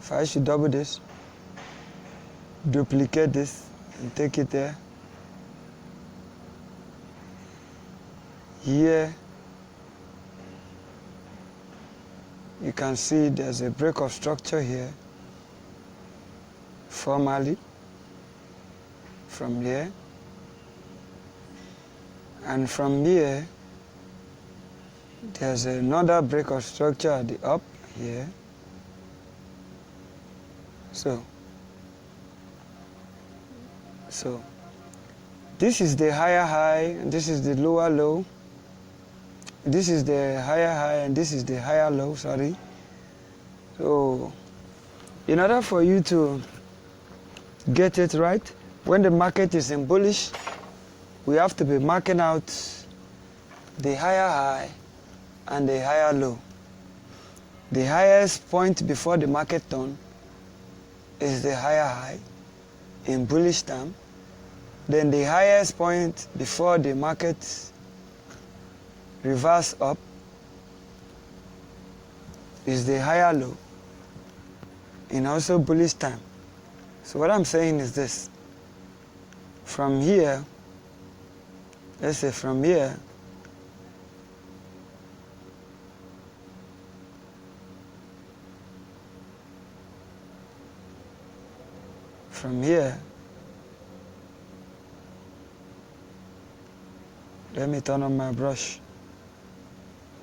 if I should double this, duplicate this, and take it there, here, you can see there's a break of structure here, formally, from here, and from here, there's another break of structure at the up here. So this is the higher high, and this is the lower low. This is the higher high, and this is the higher low, sorry. So in order for you to get it right, when the market is in bullish, we have to be marking out the higher high and the higher low. The highest point before the market turn is the higher high in bullish term. Then the highest point before the market reverse up is the higher low in also bullish time. So what I'm saying is this: from here, let's say from here let me turn on my brush.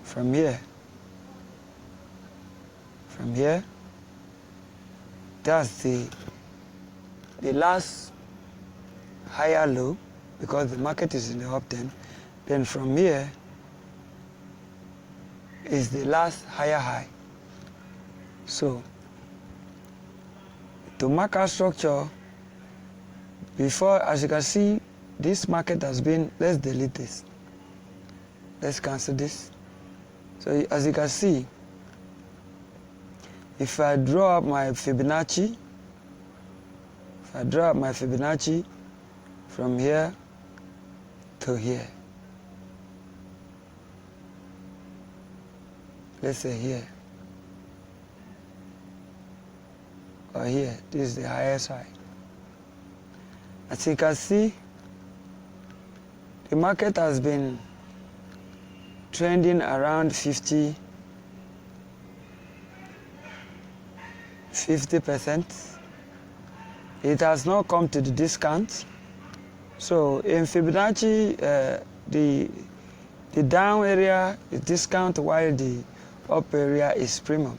From here, that's the last higher low, because the market is in the uptrend. Then from here is the last higher high. So to mark our structure, before, as you can see, this market has been, let's delete this. Let's cancel this. So as you can see, if I draw up my Fibonacci, from here to here, let's say here, or here, this is the highest high. As you can see, the market has been trending around 50%. It has not come to the discount. So in Fibonacci, the down area is discount while the up area is premium.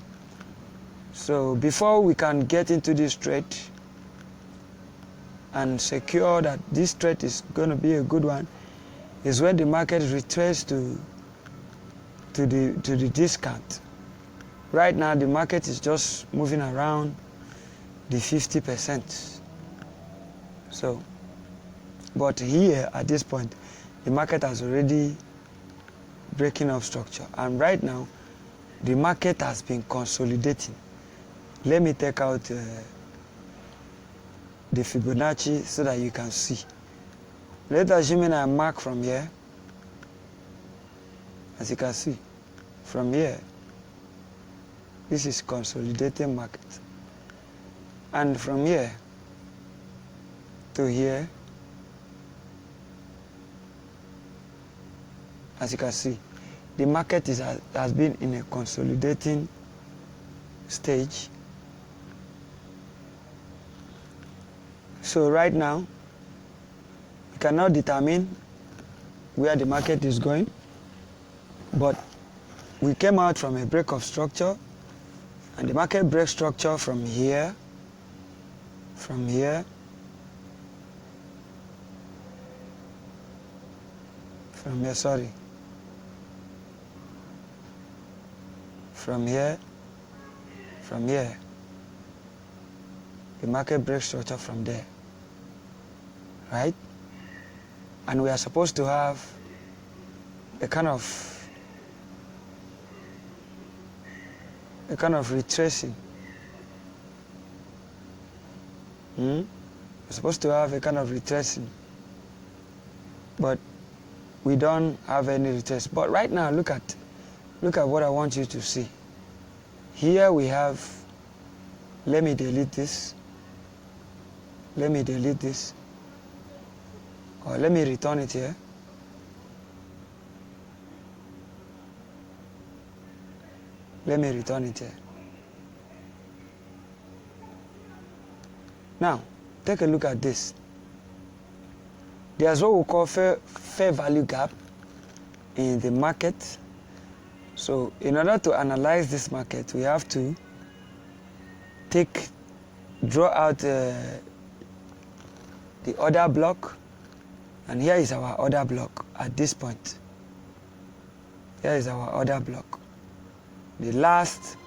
So before we can get into this trade and secure that this trade is going to be a good one, is when the market retraces to the discount. Right now the market is just moving around the 50%. So, but here at this point, the market has already breaking up structure, and right now the market has been consolidating. Let me take out the Fibonacci so that you can see. Let's assume I mark from here. As you can see, from here, this is consolidating market. And from here to here, as you can see, the market has been in a consolidating stage. So right now, we cannot determine where the market is going, but we came out from a break of structure, and the market breaks structure from here, from here, from here, the market breaks structure from there, right? And we are supposed to have a kind of retracing. We're supposed to have a kind of retracing, but we don't have any retrace. But right now, look at what I want you to see. Here we have Let me delete this. Let me delete this. Or let me return it here. Let me return it here. Now, take a look at this. There's what we call fair value gap in the market. So in order to analyze this market, we have to draw out the order block, and here is our order block at this point. Here is our order block. The last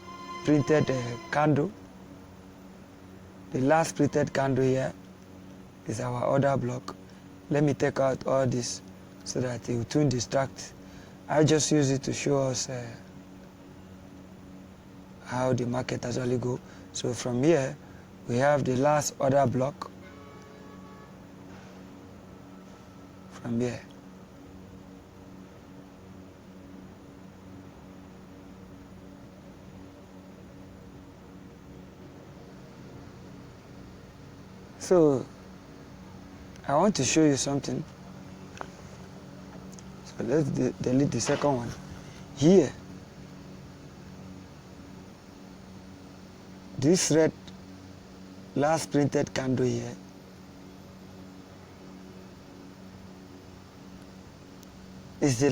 printed candle, the last printed candle here is our order block. Let me take out all this so that it won't distract. I just use it to show us how the market actually go. So from here, we have the last order block from here. So I want to show you something. So let's delete the second one. Here, this red last printed candle here is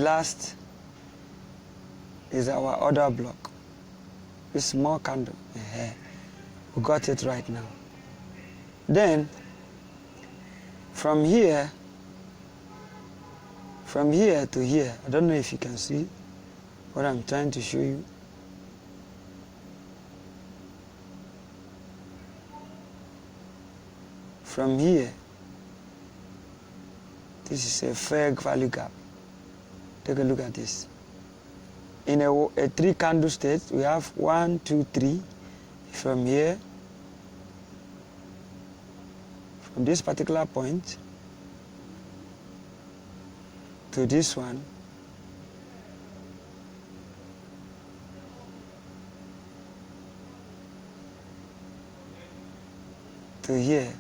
our order block. This small candle. We got it right now. Then from here to here, I don't know if you can see what I'm trying to show you. From here, this is a fair value gap. Take a look at this. In a three candle state, we have 1, 2, 3. From here, from this particular point to this one, to here.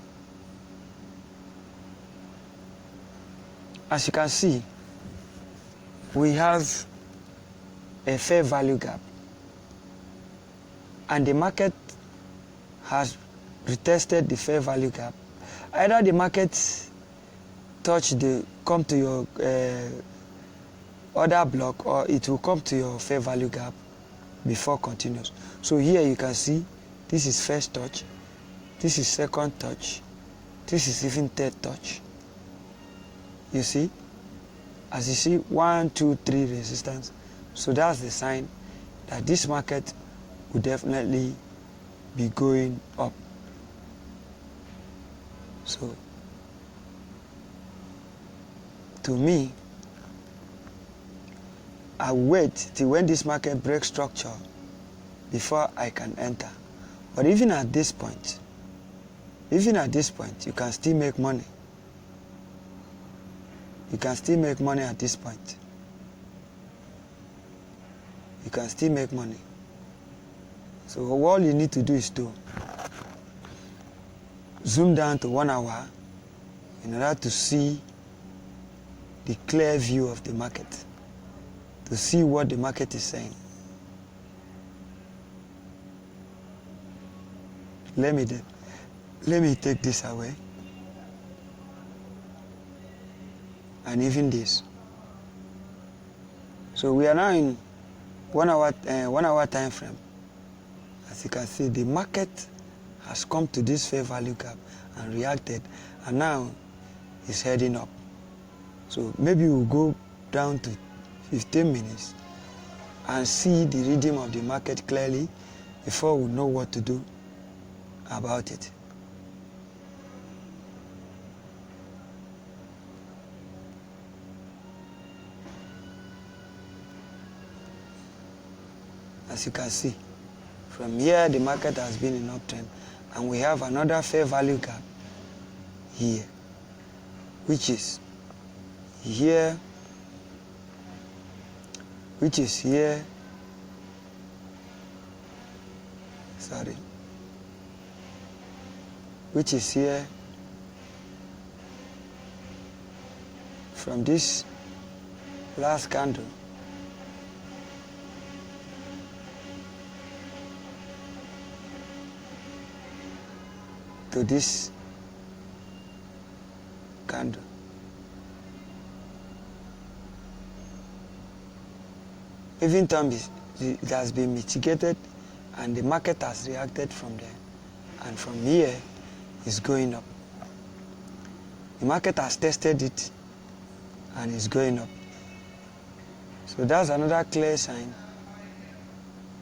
As you can see, we have a fair value gap, and the market has retested the fair value gap. Either the market come to your order block, or it will come to your fair value gap before continues. So here you can see this is first touch, this is second touch, this is even third touch. You see, as you see, 1, 2, 3 resistance. So that's the sign that this market will definitely be going up. So to me, I wait till when this market breaks structure before I can enter. But even at this point, you can still make money. You can still make money at this point. You can still make money. So all you need to do is to zoom down to 1 hour in order to see the clear view of the market, to see what the market is saying. Let me take this away. And even this. So we are now in 1 hour time frame. As you can see, the market has come to this fair value gap and reacted, and now it's heading up. So maybe we'll go down to 15 minutes and see the rhythm of the market clearly before we know what to do about it. As you can see, from here the market has been in uptrend, and we have another fair value gap here, which is here, sorry, which is here, from this last candle to this candle. Even though it has been mitigated and the market has reacted from there, and from here it's going up. The market has tested it and it's going up. So that's another clear sign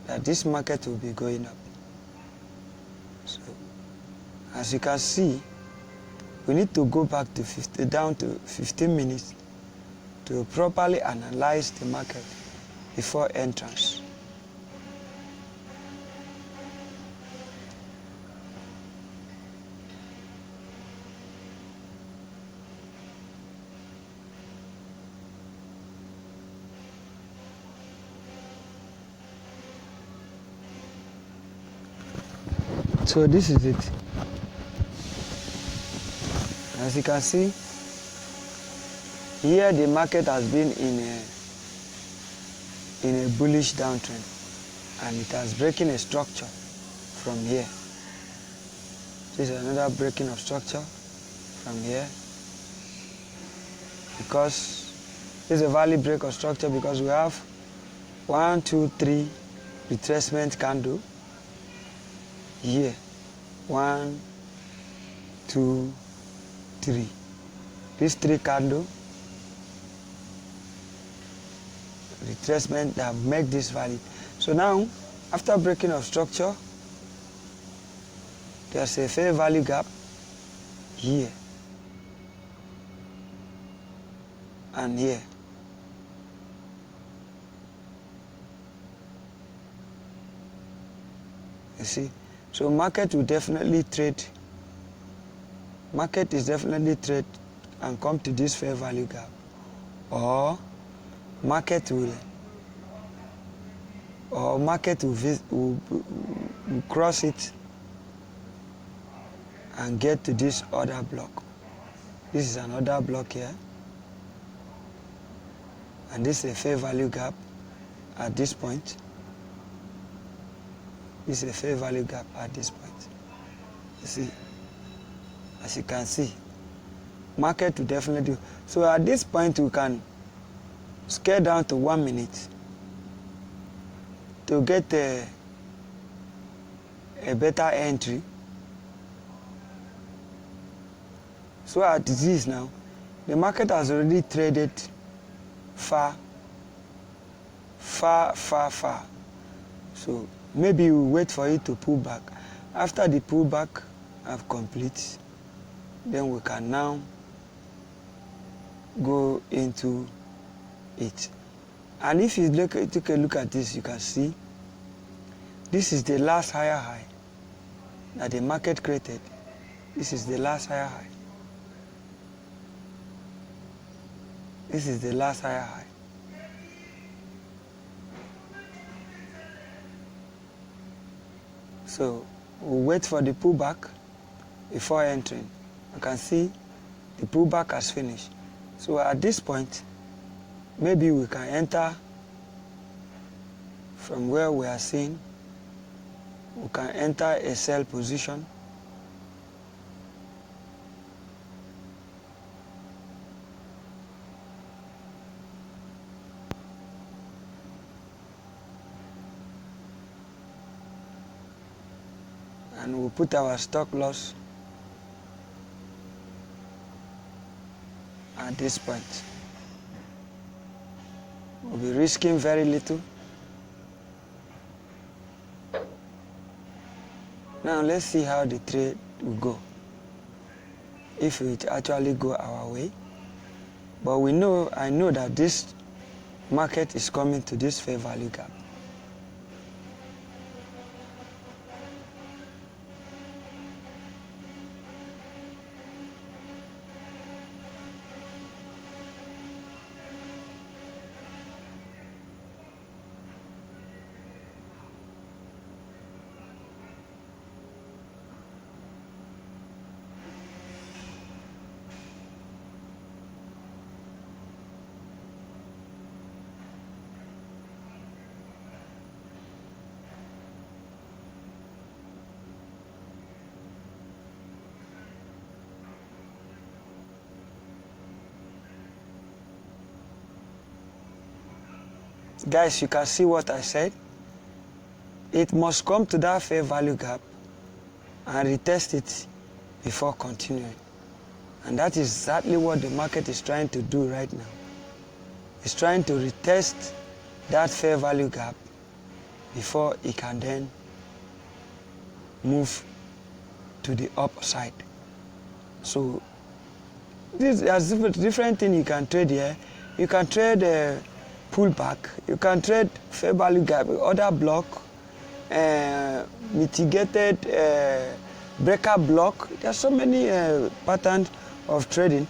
that this market will be going up. So as you can see, we need to go back to down to 15 minutes to properly analyze the market before entrance. So this is it. As you can see, here the market has been in a bullish downtrend, and it has breaking a structure from here. This is another breaking of structure from here, because this is a value break of structure, because we have 1, 2, 3 retracement candle here. 1, 2, 3. These 3 candle retracement that make this valid. So now, after breaking of structure, there's a fair value gap here and here. You see, so market will definitely trade. Market is definitely trade and come to this fair value gap, or market will cross it and get to this other block. This is another block here, and this is a fair value gap at this point. This is a fair value gap at this point. You see, as you can see, market will definitely do. So at this point, we can scale down to 1 minute to get a better entry. So at this now, the market has already traded far. So maybe we wait for it to pull back. After the pullback have complete, then we can now go into it. And if you take a look at this, you can see this is the last higher high that the market created. This is the last higher high. This is the last higher high. So we'll wait for the pullback before entering. You can see the pullback has finished. So at this point, maybe we can enter from where we are seeing. We can enter a sell position. And we'll put our stop loss at this point. We'll be risking very little. Now let's see how the trade will go, if it actually go our way. But I know that this market is coming to this fair value gap. Guys, you can see what I said. It must come to that fair value gap and retest it before continuing. And that is exactly what the market is trying to do right now. It's trying to retest that fair value gap before it can then move to the upside. So there's different things you can trade here. You can trade pullback. You can trade fair value gap, other block, mitigated breaker block. There are so many patterns of trading.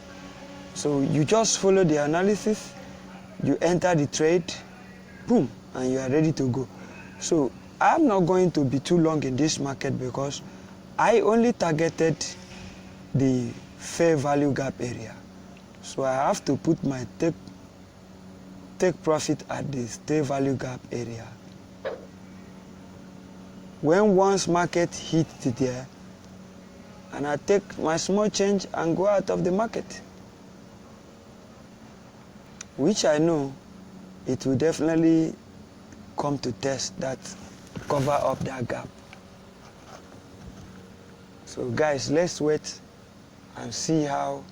So you just follow the analysis, you enter the trade, boom, and you are ready to go. So I'm not going to be too long in this market because I only targeted the fair value gap area. So I have to put my take profit at the fair value gap area. When once market hits there, and I take my small change and go out of the market, which I know it will definitely come to test that, cover up that gap. So guys, let's wait and see how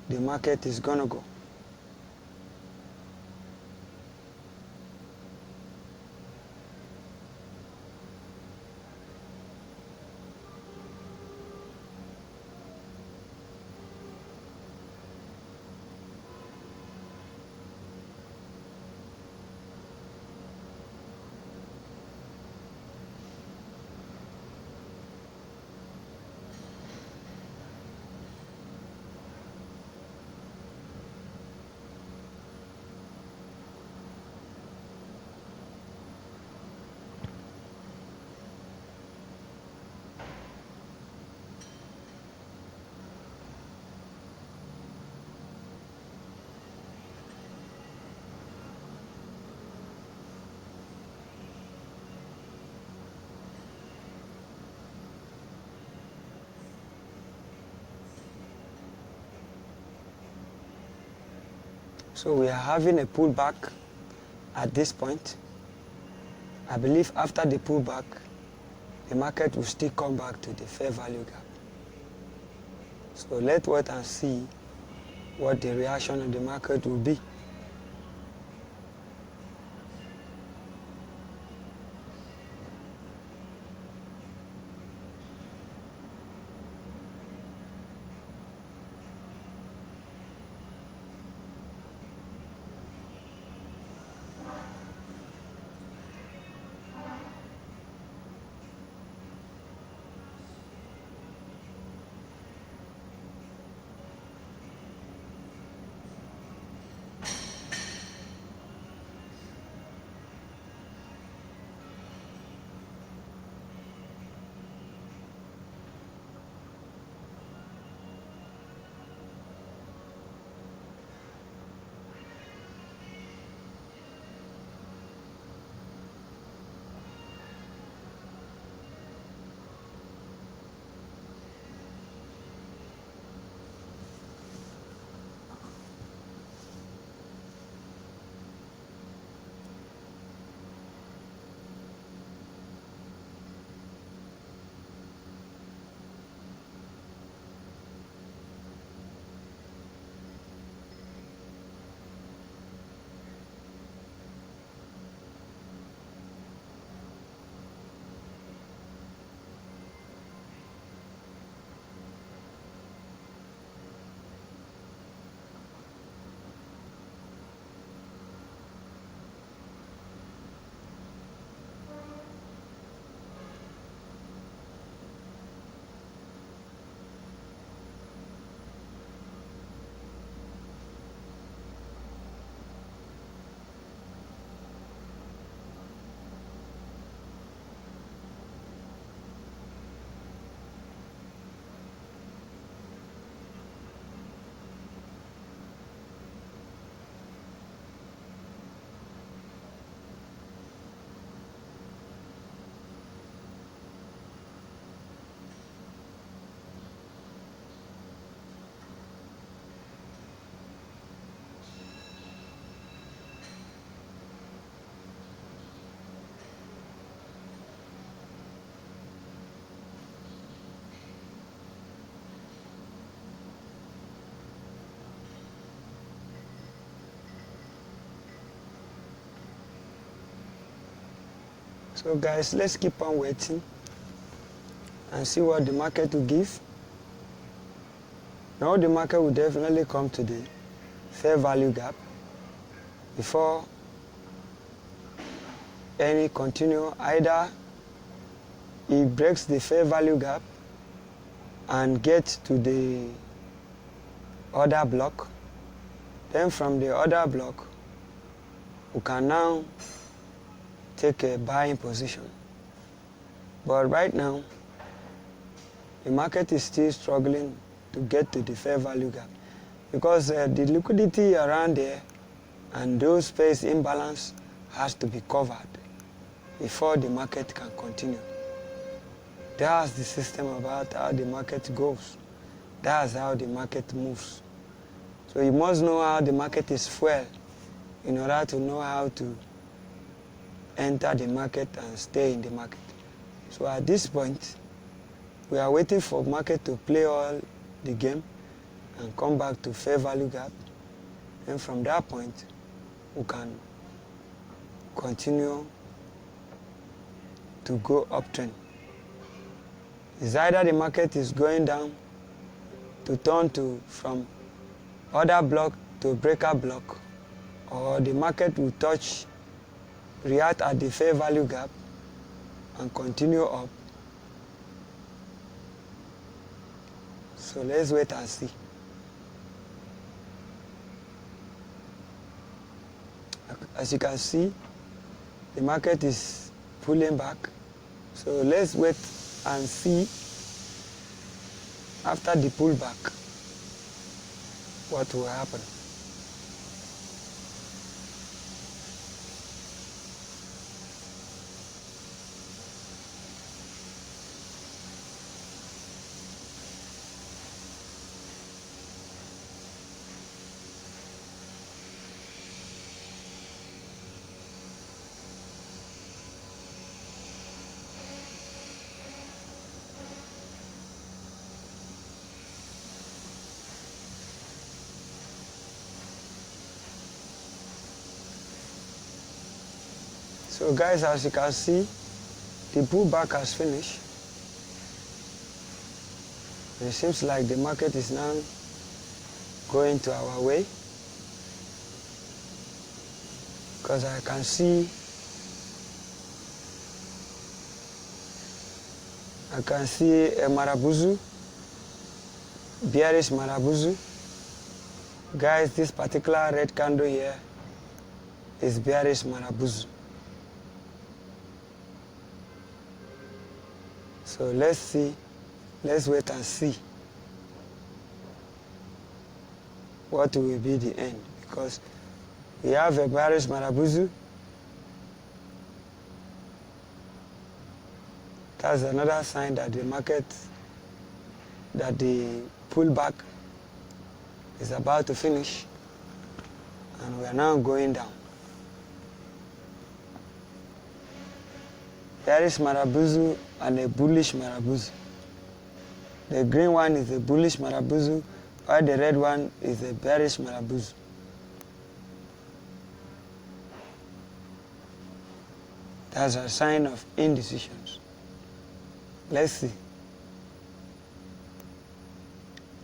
the market is gonna go. So we are having a pullback at this point. I believe after the pullback, the market will still come back to the fair value gap. So let's wait and see what the reaction of the market will be. So guys, let's keep on waiting and see what the market will give. Now the market will definitely come to the fair value gap before any continue. Either it breaks the fair value gap and gets to the other block, then from the other block we can now take a buying position. But right now the market is still struggling to get to the fair value gap because the liquidity around there and those space imbalance has to be covered before the market can continue. That's the system about how the market goes. That's how the market moves. So you must know how the market is fueled in order to know how to enter the market and stay in the market. So at this point, we are waiting for market to play all the game and come back to fair value gap. And from that point, we can continue to go uptrend. It's either the market is going down to turn to from other block to breaker block, or the market will react at the fair value gap and continue up. So let's wait and see. As you can see, the market is pulling back. So let's wait and see after the pullback what will happen. So guys, as you can see, the pullback has finished. It seems like the market is now going to our way, because I can see a Marabuzu, bearish Marabuzu. Guys, this particular red candle here is bearish Marabuzu. So let's see, let's wait and see what will be the end, because we have a bearish Marabuzu. That's another sign that the market, that the pullback is about to finish and we are now going down. Bearish Marabuzu and a bullish Marabuzu. The green one is a bullish Marabuzu, while the red one is a bearish Marabuzu. That's a sign of indecisions. Let's see.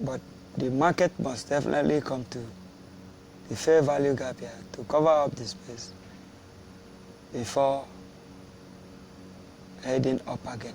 But the market must definitely come to the fair value gap here to cover up the space before heading up again.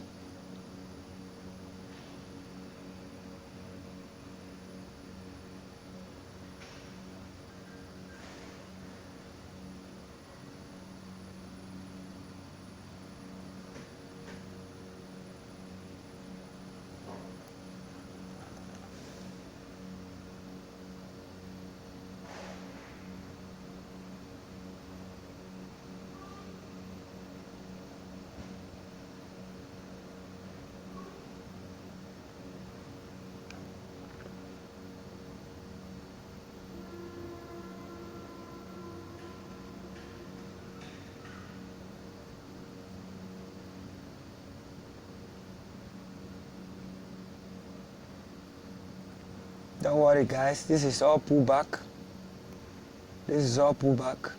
Don't worry guys, this is all pullback. This is all pullback.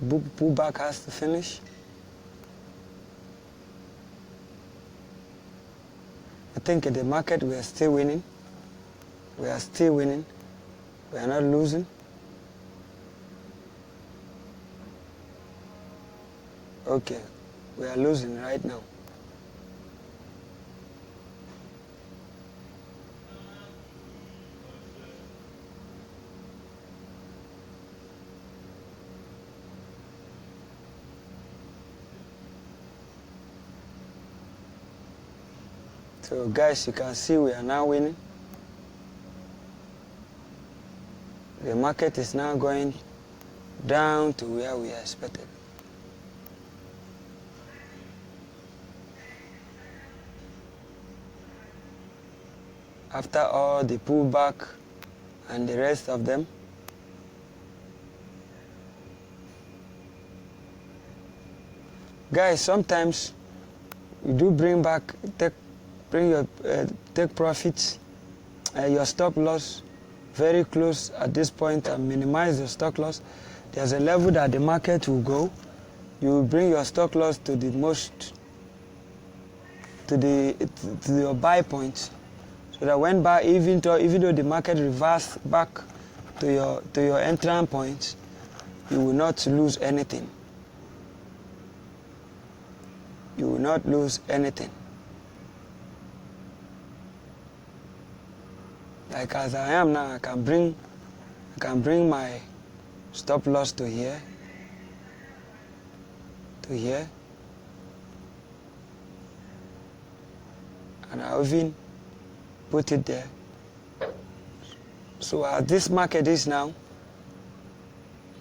Pullback has to finish. think in the market we are still winning. We are still winning. We are not losing. Okay, we are losing right now. So guys, you can see we are now winning. The market is now going down to where we expected. After all the pullback and the rest of them, guys, sometimes you do bring take profits, your stop loss very close at this point and minimize your stop loss. There's a level that the market will go. You will bring your stop loss to the most, to your buy point, so that when buy, even though the market reverse back to your entrance point, you will not lose anything. You will not lose anything. Like as I am now, I can bring my stop loss to here, and I'll even put it there. So as this market is now,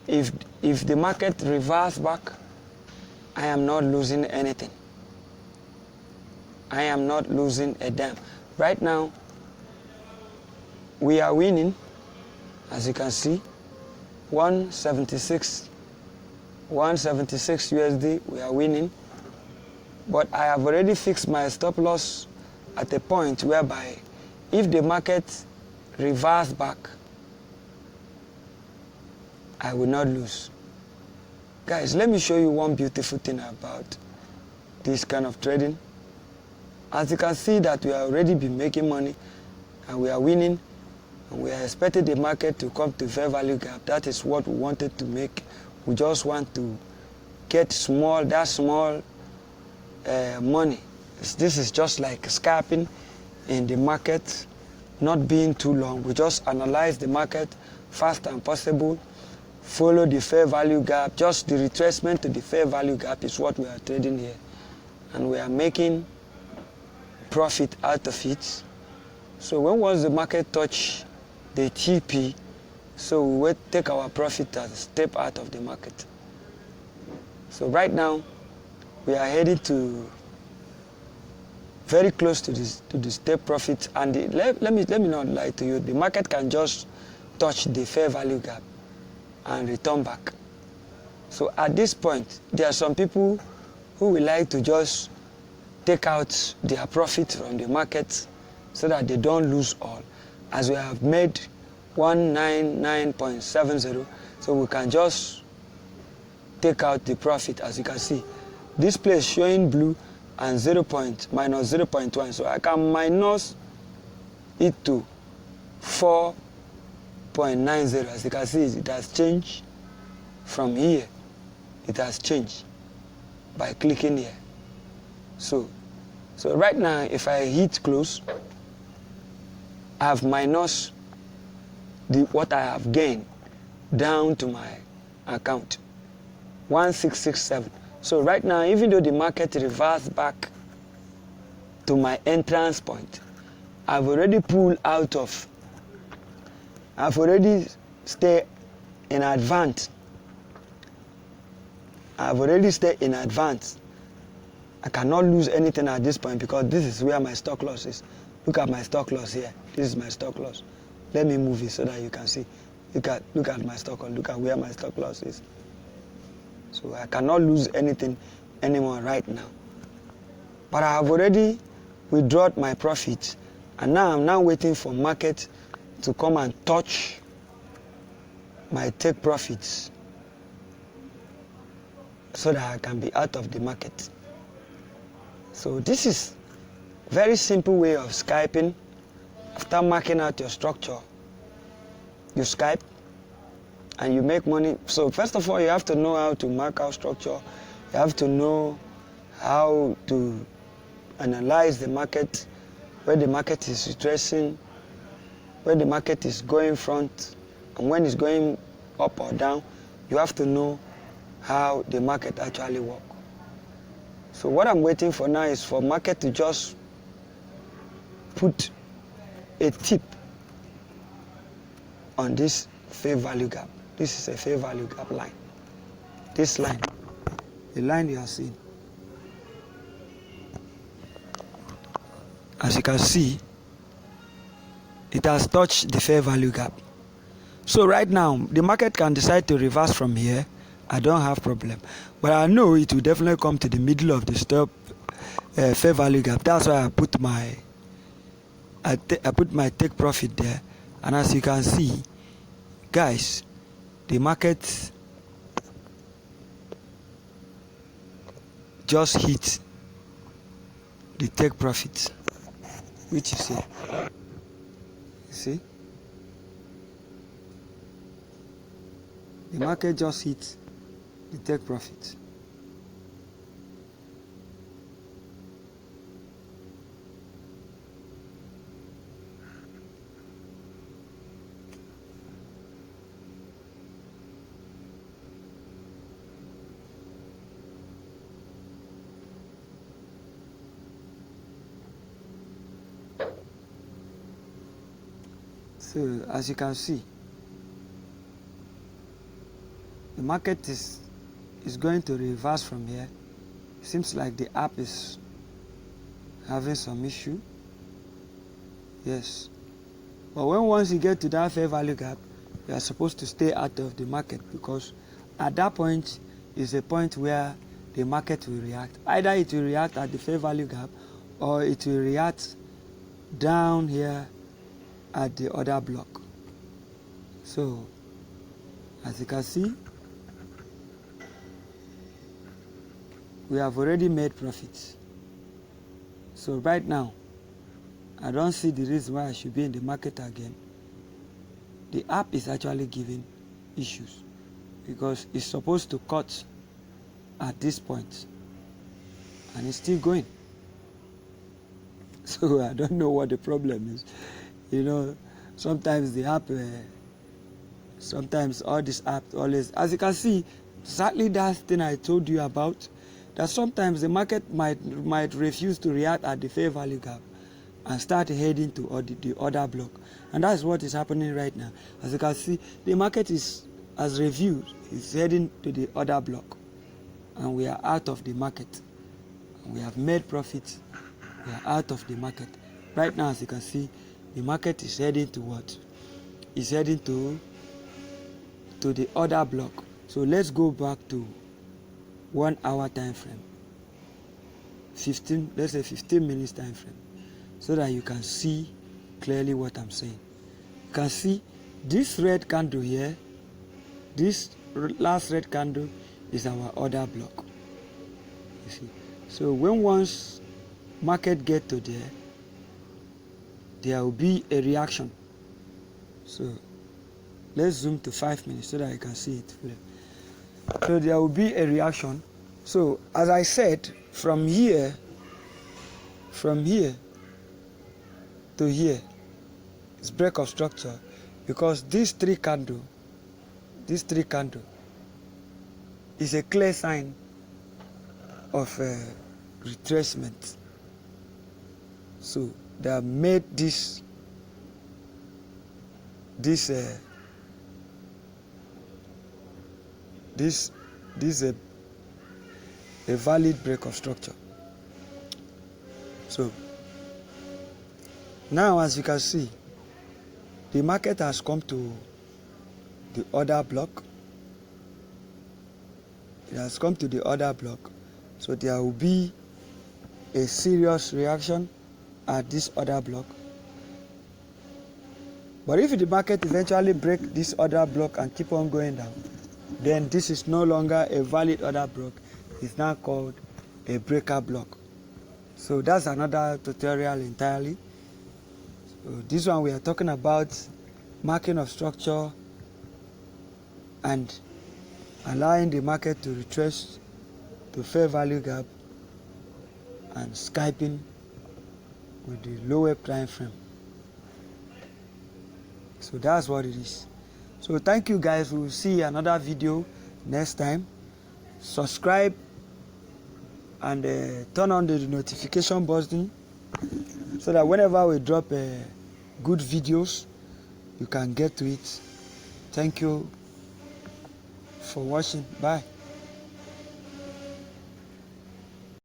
if the market reverse back, I am not losing anything. I am not losing a damn. Right now, we are winning, as you can see, 176 USD, we are winning. But I have already fixed my stop loss at a point whereby if the market reverse back, I will not lose. Guys, let me show you one beautiful thing about this kind of trading. As you can see that we have already been making money and we are winning, and we are expecting the market to come to fair value gap. That is what we wanted to make. We just want to get that small money. This is just like scalping in the market, not being too long. We just analyze the market fast and possible, follow the fair value gap. Just the retracement to the fair value gap is what we are trading here, and we are making profit out of it. So once the market touch the TP, so we will take our profit and step out of the market. So right now we are heading to very close to the step profit, and let me not lie to you, the market can just touch the fair value gap and return back. So at this point, there are some people who will like to just take out their profit from the market so that they don't lose all. As we have made 199.70, so we can just take out the profit. As you can see, this place showing blue and minus 0.1, so I can minus it to 4.90. As you can see, it has changed from here. It has changed by clicking here. So right now, if I hit close, I have minus what I have gained down to my account, 1667. So right now, even though the market reversed back to my entrance point, I've already pulled out of, I've already stayed in advance. I've already stayed in advance. I cannot lose anything at this point because this is where my stock loss is. Look at my stock loss here. This is my stock loss. Let me move it so that you can see. Look at my stock loss. Look at where my stock loss is. So I cannot lose anything anymore right now. But I have already withdrawn my profits, and now I'm now waiting for market to come and touch my take profits so that I can be out of the market. So this is very simple way of scalping. After marking out your structure, you scalp and you make money. So first of all, you have to know how to mark out structure. You have to know how to analyze the market, where the market is retracing, where the market is going front, and when it's going up or down. You have to know how the market actually works. So what I'm waiting for now is for market to just put a tip on this fair value gap. This is a fair value gap line. This line, the line you are seeing. As you can see, it has touched the fair value gap. So right now, the market can decide to reverse from here. I don't have problem, but I know it will definitely come to the middle of the stop fair value gap. That's why I put my take profit there. And as you can see, guys, the market just hit the take profit, which you see, the market just hit the take profit. So as you can see, the market is going to reverse from here. Seems like the app is having some issue. Yes, but once you get to that fair value gap, you are supposed to stay out of the market, because at that point is a point where the market will react. Either it will react at the fair value gap, or it will react down here at the other block. So as you can see, we have already made profits. So right now, I don't see the reason why I should be in the market again. The app is actually giving issues because it's supposed to cut at this point and it's still going. So I don't know what the problem is. You know, sometimes the app, sometimes all this app always, as you can see, exactly that thing I told you about, that sometimes the market might refuse to react at the fair value gap and start heading to the other block. And that's what is happening right now. As you can see, the market is, as reviewed, is heading to the other block. And we are out of the market. We have made profits. We are out of the market. Right now, as you can see, the market is heading to what? It's heading to the other block. So let's go back to 1 hour time frame. Let's say 15 minutes time frame, so that you can see clearly what I'm saying. You can see this red candle here, this last red candle is our other block. You see, so when once market get to there will be a reaction. So let's zoom to 5 minutes so that you can see it clearly. So there will be a reaction. So as I said, from here to here is break of structure, because these three candle is a clear sign of retracement. So they have made this a valid break of structure. So now, as you can see, the market has come to the other block. It has come to the other block. So there will be a serious reaction at this other block. But if the market eventually break this other block and keep on going down, then this is no longer a valid other block. It's now called a breaker block. So that's another tutorial entirely. So this one we are talking about marking of structure and allowing the market to retrace to fair value gap and scalping with the lower time frame. So that's what it is. So thank you guys. We'll see another video next time. Subscribe and turn on the notification button so that whenever we drop good videos, you can get to it. Thank you for watching. Bye.